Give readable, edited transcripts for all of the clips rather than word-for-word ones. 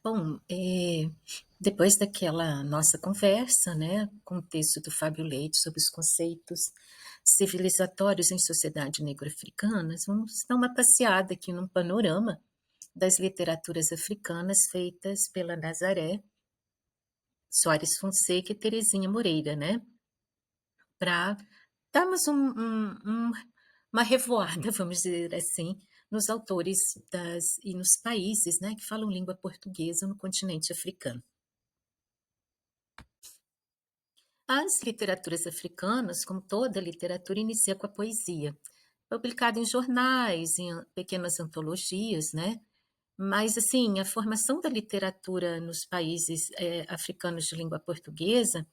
Bom, depois daquela nossa conversa, né, com o texto do Fábio Leite sobre os conceitos civilizatórios em sociedade negro-africanas, vamos dar uma passeada aqui num panorama das literaturas africanas feitas pela Nazaré Soares Fonseca e Terezinha Moreira, né, para darmos uma revoada, vamos dizer assim, nos autores e nos países, né, que falam língua portuguesa no continente africano. As literaturas africanas, como toda literatura, inicia com a poesia, publicada em jornais, em pequenas antologias, né? Mas, assim, a formação da literatura nos países africanos de língua portuguesa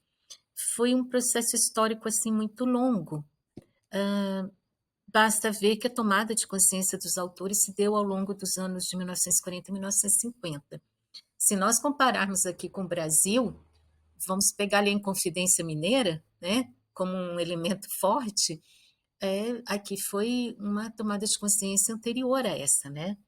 foi um processo histórico, assim, muito longo. Basta ver que a tomada de consciência dos autores se deu ao longo dos anos de 1940 e 1950. Se nós compararmos aqui com o Brasil, vamos pegar ali a Inconfidência Mineira, né, como um elemento forte, aqui foi uma tomada de consciência anterior a essa, né?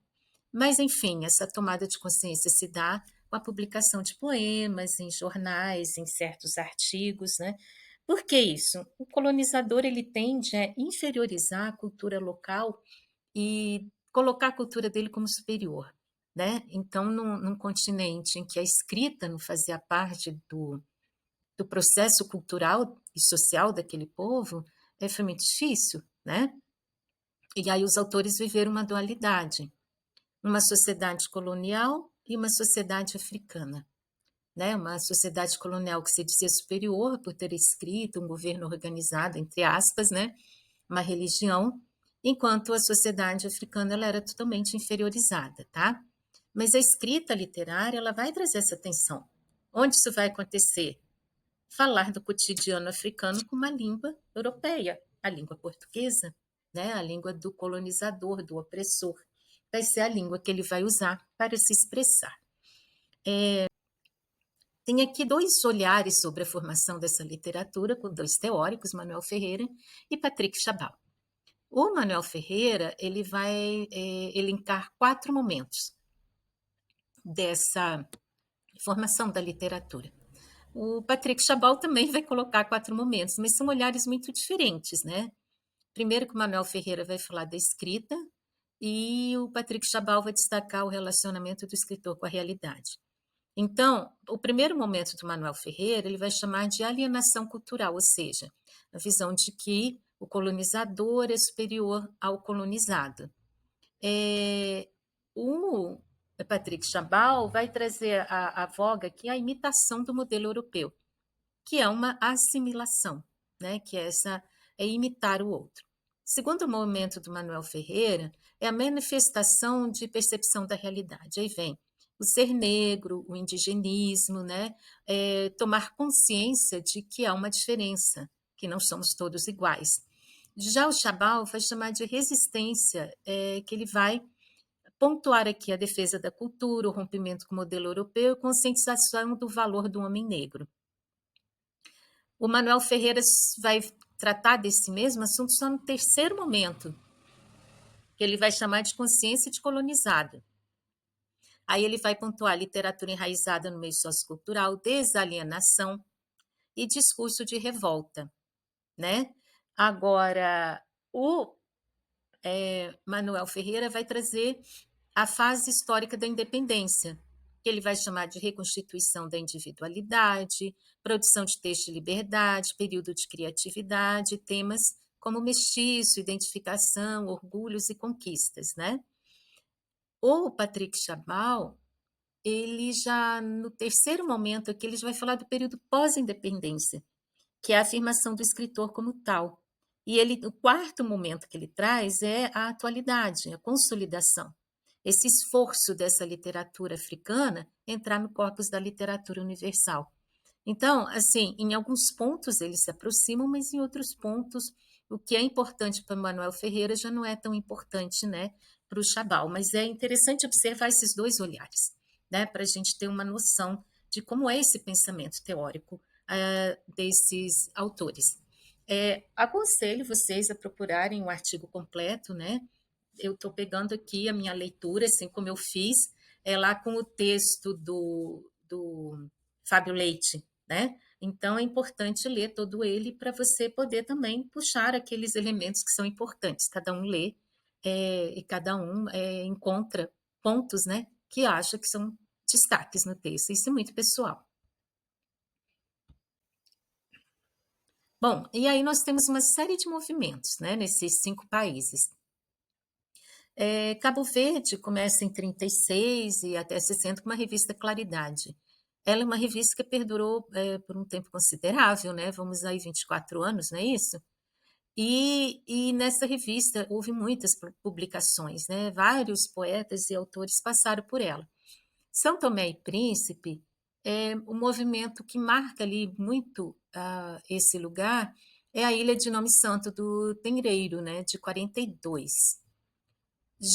Mas, enfim, essa tomada de consciência se dá com a publicação de poemas em jornais, em certos artigos, né? Por que isso? O colonizador ele tende a inferiorizar a cultura local e colocar a cultura dele como superior, né? Então, num continente em que a escrita não fazia parte do processo cultural e social daquele povo, foi muito difícil, né? E aí os autores viveram uma dualidade, uma sociedade colonial e uma sociedade africana, né? Uma sociedade colonial que se dizia superior por ter escrito um governo organizado, entre aspas, né? Uma religião, enquanto a sociedade africana ela era totalmente inferiorizada, tá? Mas a escrita literária ela vai trazer essa tensão. Onde isso vai acontecer? Falar do cotidiano africano com uma língua europeia, a língua portuguesa, né? A língua do colonizador, do opressor. Vai ser a língua que ele vai usar para se expressar. Tem aqui dois olhares sobre a formação dessa literatura, com dois teóricos, Manuel Ferreira e Patrick Chabal. O Manuel Ferreira ele vai elencar 4 momentos dessa formação da literatura. O Patrick Chabal também vai colocar 4 momentos, mas são olhares muito diferentes, né? Primeiro que o Manuel Ferreira vai falar da escrita e o Patrick Chabal vai destacar o relacionamento do escritor com a realidade. Então, o primeiro momento do Manuel Ferreira, ele vai chamar de alienação cultural, ou seja, a visão de que o colonizador é superior ao colonizado. O Patrick Chabal vai trazer a voga aqui a imitação do modelo europeu, que é uma assimilação, né? Que é imitar o outro. Segundo momento do Manuel Ferreira é a manifestação de percepção da realidade. Aí vem o ser negro, o indigenismo, né? Tomar consciência de que há uma diferença, que não somos todos iguais. Já o Chabal vai chamar de resistência, que ele vai pontuar aqui a defesa da cultura, o rompimento com o modelo europeu e a conscientização do valor do homem negro. O Manuel Ferreira vai tratar desse mesmo assunto só no terceiro momento, que ele vai chamar de consciência de colonizado. Aí ele vai pontuar literatura enraizada no meio sociocultural, desalienação e discurso de revolta, né? Agora, o Manuel Ferreira vai trazer a fase histórica da independência, que ele vai chamar de reconstituição da individualidade, produção de texto de liberdade, período de criatividade, temas como mestiço, identificação, orgulhos e conquistas, né? O Patrick Chabal, ele já no terceiro momento aqui, ele já vai falar do período pós-independência, que é a afirmação do escritor como tal. E o quarto momento que ele traz é a atualidade, a consolidação. Esse esforço dessa literatura africana entrar no corpus da literatura universal. Então, assim, em alguns pontos eles se aproximam, mas em outros pontos o que é importante para Manuel Ferreira já não é tão importante, né, para o Chabal. Mas é interessante observar esses dois olhares, né, para a gente ter uma noção de como é esse pensamento teórico desses autores. Aconselho vocês a procurarem o artigo completo, né? Eu estou pegando aqui a minha leitura, assim como eu fiz, é lá com o texto do Fábio Leite, né? Então é importante ler todo ele para você poder também puxar aqueles elementos que são importantes. Cada um lê e cada um encontra pontos, né, que acha que são destaques no texto. Isso é muito pessoal. Bom, e aí nós temos uma série de movimentos, né, nesses 5 países. Cabo Verde começa em 36 e até 60 com uma revista Claridade. Ela é uma revista que perdurou por um tempo considerável, né? Vamos aí 24 anos, não é isso? E nessa revista houve muitas publicações, né? Vários poetas e autores passaram por ela. São Tomé e Príncipe é um movimento que marca ali muito esse lugar, é a ilha de nome santo do Tenreiro, né? De 42.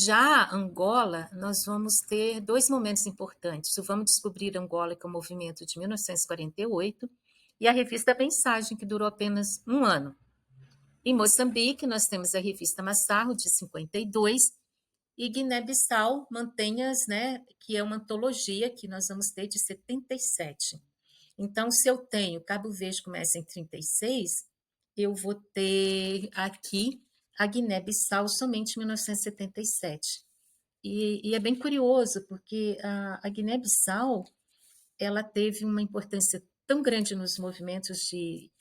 Já Angola, nós vamos ter 2 momentos importantes. O Vamos Descobrir Angola, que é um movimento de 1948, e a revista Mensagem, que durou apenas um ano. Em Moçambique, nós temos a revista Massarro, de 52, e Guiné-Bissau, Mantenhas, né, que é uma antologia que nós vamos ter de 77. Então, se eu tenho Cabo Verde começa em 36, eu vou ter aqui a Guiné-Bissau somente em 1977. E é bem curioso, porque a Guiné-Bissau ela teve uma importância tão grande nos movimentos de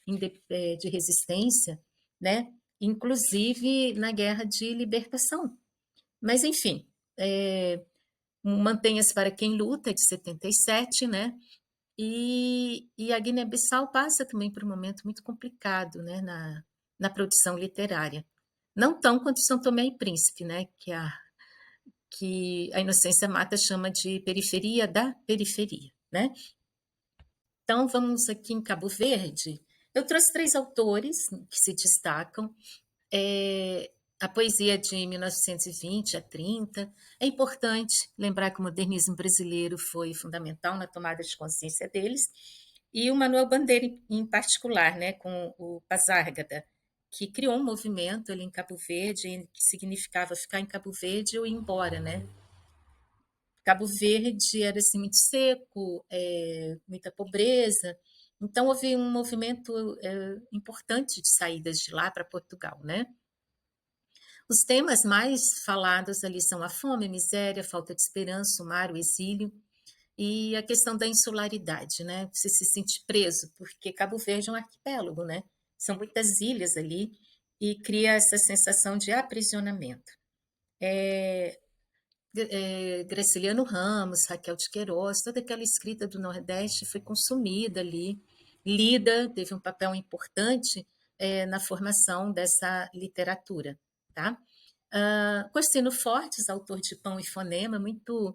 resistência, né? Inclusive na Guerra de Libertação. Mas, enfim, Mantenha-se para quem luta, de 77, né? E a Guiné-Bissau passa também por um momento muito complicado, né, na produção literária. Não tão quanto São Tomé e Príncipe, né, que a Inocência Mata chama de periferia da periferia, né? Então, vamos aqui em Cabo Verde. Eu trouxe 3 autores que se destacam. A poesia de 1920 a 30. É importante lembrar que o modernismo brasileiro foi fundamental na tomada de consciência deles. E o Manuel Bandeira, em particular, né, com o Pasárgada, que criou um movimento ali em Cabo Verde, que significava ficar em Cabo Verde ou ir embora, né? Cabo Verde era assim, muito seco, muita pobreza. Então, houve um movimento importante de saídas de lá para Portugal, né? Os temas mais falados ali são a fome, a miséria, a falta de esperança, o mar, o exílio e a questão da insularidade, né? Você se sente preso, porque Cabo Verde é um arquipélago, né? São muitas ilhas ali e cria essa sensação de aprisionamento. Graciliano Ramos, Raquel de Queiroz, toda aquela escrita do Nordeste foi consumida ali. Lida teve um papel importante na formação dessa literatura. Tá? Costino Fortes, autor de Pão e Fonema, é muito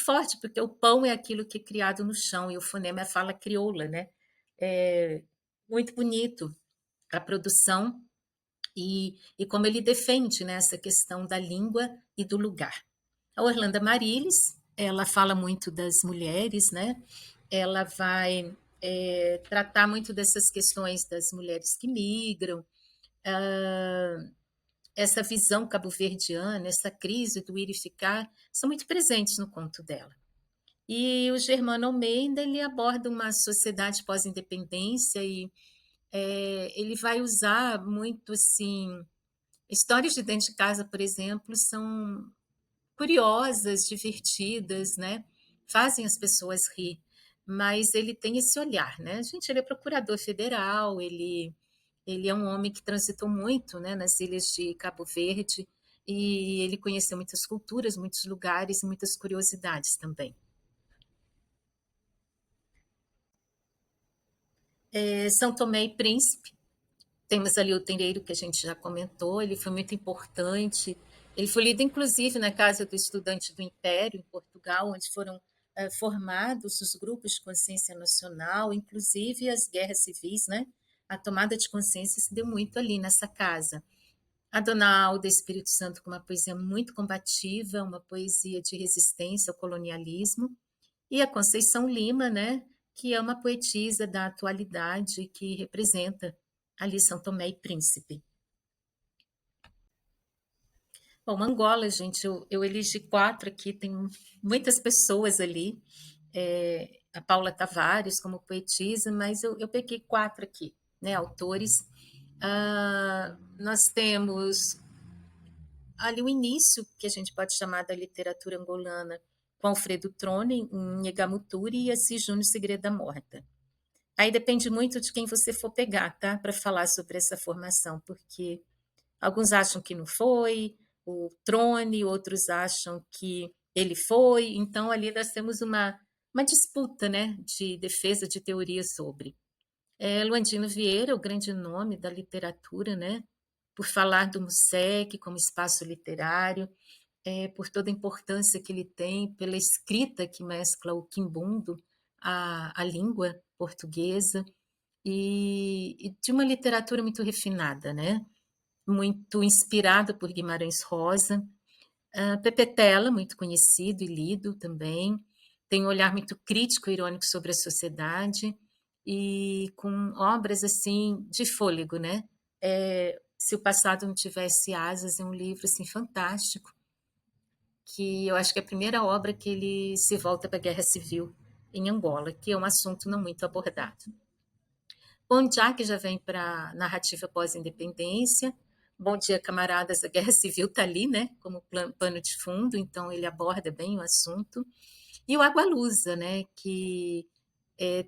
forte, porque o pão é aquilo que é criado no chão e o fonema é a fala crioula. Né? É muito bonito a produção e como ele defende, né, essa questão da língua e do lugar. A Orlando Marilis, ela fala muito das mulheres, né? Ela vai tratar muito dessas questões das mulheres que migram, essa visão cabo-verdiana, essa crise do ir e ficar, são muito presentes no conto dela. E o Germano Almeida, ele aborda uma sociedade pós-independência e ele vai usar muito, assim, histórias de dentro de casa, por exemplo, são curiosas, divertidas, né? Fazem as pessoas rir, mas ele tem esse olhar, né? Gente, ele é procurador federal, ele é um homem que transitou muito, né, nas ilhas de Cabo Verde e ele conheceu muitas culturas, muitos lugares, muitas curiosidades também. São Tomé e Príncipe, temos ali o Tenreiro, que a gente já comentou, ele foi muito importante. Ele foi lido, inclusive, na Casa do Estudante do Império, em Portugal, onde foram formados os grupos de consciência nacional, inclusive as guerras civis, né? A tomada de consciência se deu muito ali nessa casa. A Dona Alda Espírito Santo com uma poesia muito combativa, uma poesia de resistência ao colonialismo. E a Conceição Lima, né, que é uma poetisa da atualidade que representa ali São Tomé e Príncipe. Bom, Angola, gente, eu elegi 4 aqui, tem muitas pessoas ali, a Paula Tavares como poetisa, mas eu peguei 4 aqui, né, autores. Nós temos ali o início, que a gente pode chamar da literatura angolana, com Alfredo Trone, em Nhegamuturi, e Assis Júnior, Segredo da Morta. Aí depende muito de quem você for pegar, tá? Para falar sobre essa formação, porque alguns acham que não foi, o Trone, outros acham que ele foi. Então, ali nós temos uma disputa, né, de defesa de teorias sobre. Luandino Vieira, o grande nome da literatura, né, por falar do MUSEC como espaço literário, por toda a importância que ele tem, pela escrita que mescla o quimbundo, a língua portuguesa, e de uma literatura muito refinada, né? Muito inspirada por Guimarães Rosa. Pepe Tela, muito conhecido e lido também, tem um olhar muito crítico e irônico sobre a sociedade e com obras assim de fôlego, né? Se o passado não tivesse asas, é um livro assim fantástico, que eu acho que é a primeira obra que ele se volta para a Guerra Civil em Angola, que é um assunto não muito abordado. Bom Dia, que já vem para a narrativa pós-independência. Bom Dia, Camaradas, a Guerra Civil está ali, né, como pano de fundo, então ele aborda bem o assunto. E o Agualusa, né, que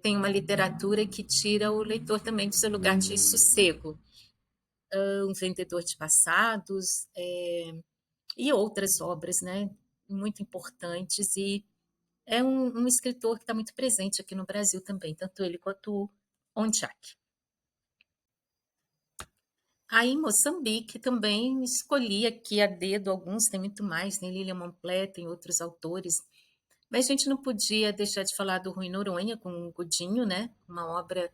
tem uma literatura que tira o leitor também do seu lugar de sossego. Um vendedor de passados, e outras obras, né, muito importantes. E é um escritor que está muito presente aqui no Brasil também, tanto ele quanto o Onchak. Aí em Moçambique também escolhi aqui a dedo alguns, tem muito mais, tem Lilian Montplet, tem outros autores, mas a gente não podia deixar de falar do Rui Noronha com o Godinho, né? Uma obra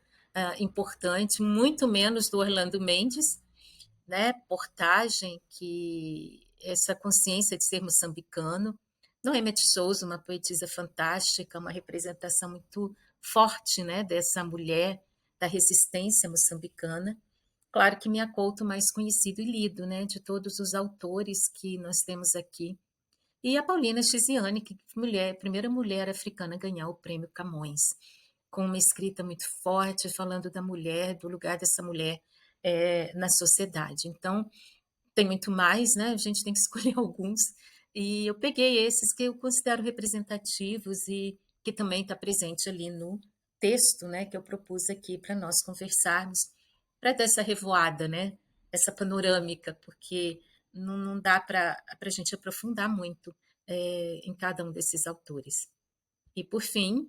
importante, muito menos do Orlando Mendes, né? Portagem, que essa consciência de ser moçambicano. Noemi de Souza, uma poetisa fantástica, uma representação muito forte, né? Dessa mulher da resistência moçambicana. Claro que Mia Couto mais conhecido e lido, né, de todos os autores que nós temos aqui. E a Paulina Chiziane, que primeira mulher africana a ganhar o prêmio Camões, com uma escrita muito forte, falando da mulher, do lugar dessa mulher na sociedade. Então, tem muito mais, né? A gente tem que escolher alguns. E eu peguei esses que eu considero representativos e que também está presente ali no texto, né, que eu propus aqui para nós conversarmos, para dar essa revoada, né, essa panorâmica, porque não dá para a gente aprofundar muito em cada um desses autores. E por fim,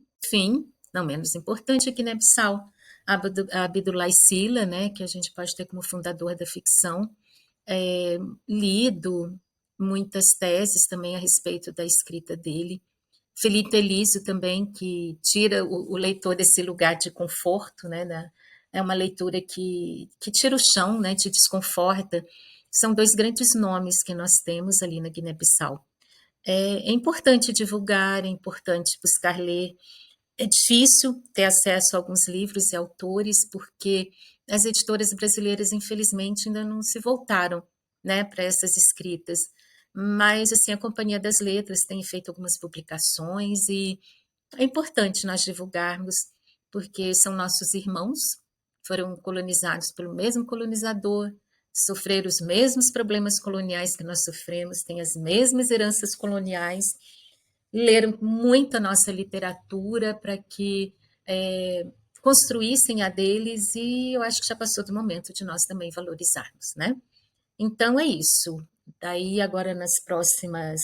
não menos importante, a Guiné-Bissau, Abdoulaye Sylla, né, que a gente pode ter como fundador da ficção, lido muitas teses também a respeito da escrita dele. Felipe Elísio também, que tira o leitor desse lugar de conforto, né? É uma leitura que tira o chão, né? Te desconforta. São dois grandes nomes que nós temos ali na Guiné-Bissau. É importante divulgar, é importante buscar ler. É difícil ter acesso a alguns livros e autores, porque as editoras brasileiras, infelizmente, ainda não se voltaram, né, para essas escritas. Mas, assim, a Companhia das Letras tem feito algumas publicações e é importante nós divulgarmos, porque são nossos irmãos, foram colonizados pelo mesmo colonizador, sofreram os mesmos problemas coloniais que nós sofremos, têm as mesmas heranças coloniais, leram muito a nossa literatura para que construíssem a deles, e eu acho que já passou do momento de nós também valorizarmos, né? Então é isso. Daí agora nas próximas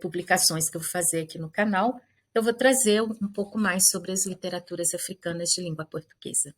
publicações que eu vou fazer aqui no canal, eu vou trazer um pouco mais sobre as literaturas africanas de língua portuguesa.